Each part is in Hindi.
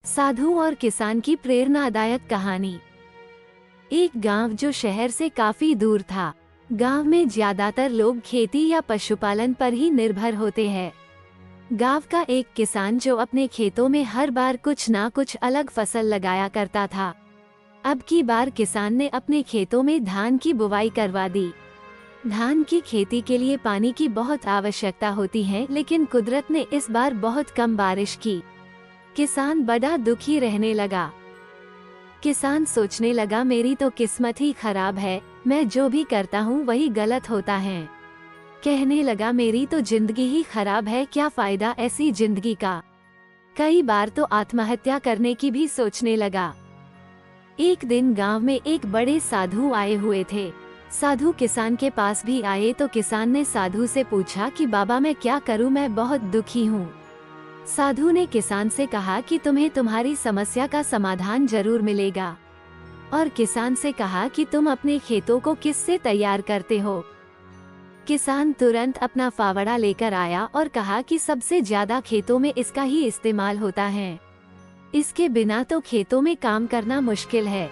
साधु और किसान की प्रेरणादायक कहानी। एक गांव जो शहर से काफी दूर था। गांव में ज्यादातर लोग खेती या पशुपालन पर ही निर्भर होते हैं। गांव का एक किसान जो अपने खेतों में हर बार कुछ ना कुछ अलग फसल लगाया करता था। अब की बार किसान ने अपने खेतों में धान की बुवाई करवा दी। धान की खेती के लिए पानी की बहुत आवश्यकता होती है, लेकिन कुदरत ने इस बार बहुत कम बारिश की। किसान बड़ा दुखी रहने लगा। किसान सोचने लगा, मेरी तो किस्मत ही खराब है, मैं जो भी करता हूँ वही गलत होता है। कहने लगा, मेरी तो जिंदगी ही खराब है, क्या फायदा ऐसी जिंदगी का। कई बार तो आत्महत्या करने की भी सोचने लगा। एक दिन गांव में एक बड़े साधु आए हुए थे। साधु किसान के पास भी आए तो किसान ने साधु से पूछा कि बाबा मैं क्या करूं, मैं बहुत दुखी हूं। साधु ने किसान से कहा कि तुम्हें तुम्हारी समस्या का समाधान जरूर मिलेगा, और किसान से कहा कि तुम अपने खेतों को किससे तैयार करते हो। किसान तुरंत अपना फावड़ा लेकर आया और कहा कि सबसे ज्यादा खेतों में इसका ही इस्तेमाल होता है, इसके बिना तो खेतों में काम करना मुश्किल है।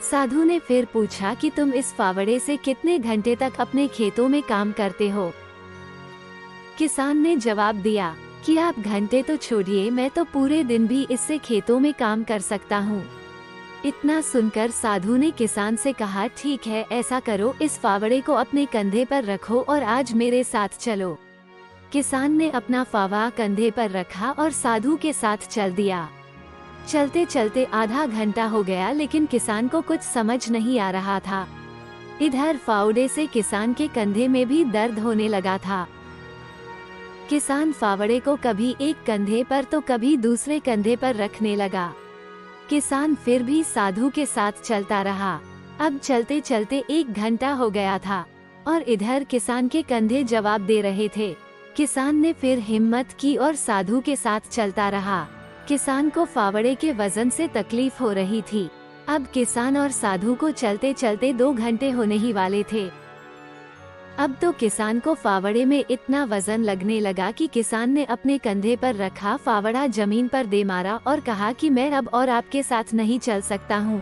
साधु ने फिर पूछा कि तुम इस फावड़े से कितने घंटे तक अपने खेतों में काम करते हो। किसान ने जवाब दिया कि आप घंटे तो छोड़िए, मैं तो पूरे दिन भी इससे खेतों में काम कर सकता हूँ। इतना सुनकर साधु ने किसान से कहा, ठीक है ऐसा करो, इस फावड़े को अपने कंधे पर रखो और आज मेरे साथ चलो। किसान ने अपना फावड़ा कंधे पर रखा और साधु के साथ चल दिया। चलते चलते आधा घंटा हो गया, लेकिन किसान को कुछ समझ नहीं आ रहा था। इधर फावड़े से किसान के कंधे में भी दर्द होने लगा था। किसान फावड़े को कभी एक कंधे पर तो कभी दूसरे कंधे पर रखने लगा। किसान फिर भी साधु के साथ चलता रहा। अब चलते चलते एक घंटा हो गया था और इधर किसान के कंधे जवाब दे रहे थे। किसान ने फिर हिम्मत की और साधु के साथ चलता रहा। किसान को फावड़े के वजन से तकलीफ हो रही थी। अब किसान और साधु को चलते चलते 2 घंटे होने ही वाले थे। अब तो किसान को फावड़े में इतना वजन लगने लगा कि किसान ने अपने कंधे पर रखा फावड़ा जमीन पर दे मारा और कहा कि मैं अब और आपके साथ नहीं चल सकता हूँ,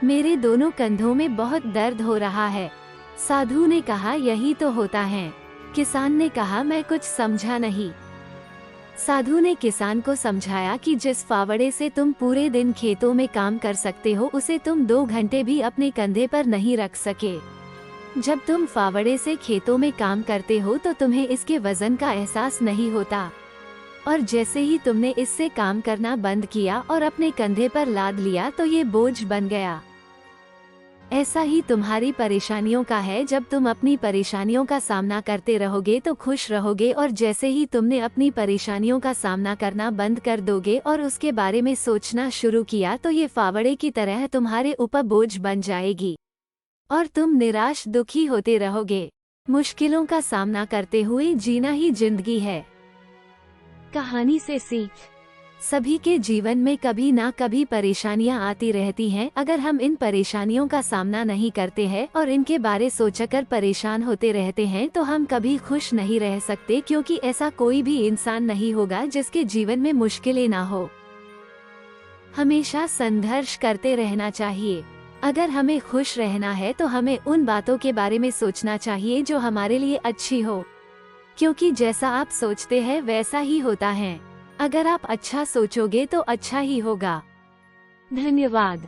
मेरे दोनों कंधों में बहुत दर्द हो रहा है। साधु ने कहा, यही तो होता है। किसान ने कहा, मैं कुछ समझा नहीं। साधु ने किसान को समझाया कि जिस फावड़े से तुम पूरे दिन खेतों में काम कर सकते हो, उसे तुम 2 घंटे भी अपने कंधे पर नहीं रख सके। जब तुम फावड़े से खेतों में काम करते हो तो तुम्हें इसके वजन का एहसास नहीं होता, और जैसे ही तुमने इससे काम करना बंद किया और अपने कंधे पर लाद लिया तो ये बोझ बन गया। ऐसा ही तुम्हारी परेशानियों का है। जब तुम अपनी परेशानियों का सामना करते रहोगे तो खुश रहोगे, और जैसे ही तुमने अपनी परेशानियों का सामना करना बंद कर दोगे और उसके बारे में सोचना शुरू किया तो ये फावड़े की तरह तुम्हारे ऊपर बोझ बन जाएगी और तुम निराश दुखी होते रहोगे। मुश्किलों का सामना करते हुए जीना ही जिंदगी है। कहानी से सीख। सभी के जीवन में कभी ना कभी परेशानियां आती रहती हैं। अगर हम इन परेशानियों का सामना नहीं करते हैं और इनके बारे सोचकर परेशान होते रहते हैं तो हम कभी खुश नहीं रह सकते, क्योंकि ऐसा कोई भी इंसान नहीं होगा जिसके जीवन में मुश्किलें ना हो। हमेशा संघर्ष करते रहना चाहिए। अगर हमें खुश रहना है तो हमें उन बातों के बारे में सोचना चाहिए जो हमारे लिए अच्छी हो, क्योंकि जैसा आप सोचते हैं वैसा ही होता है। अगर आप अच्छा सोचोगे तो अच्छा ही होगा। धन्यवाद।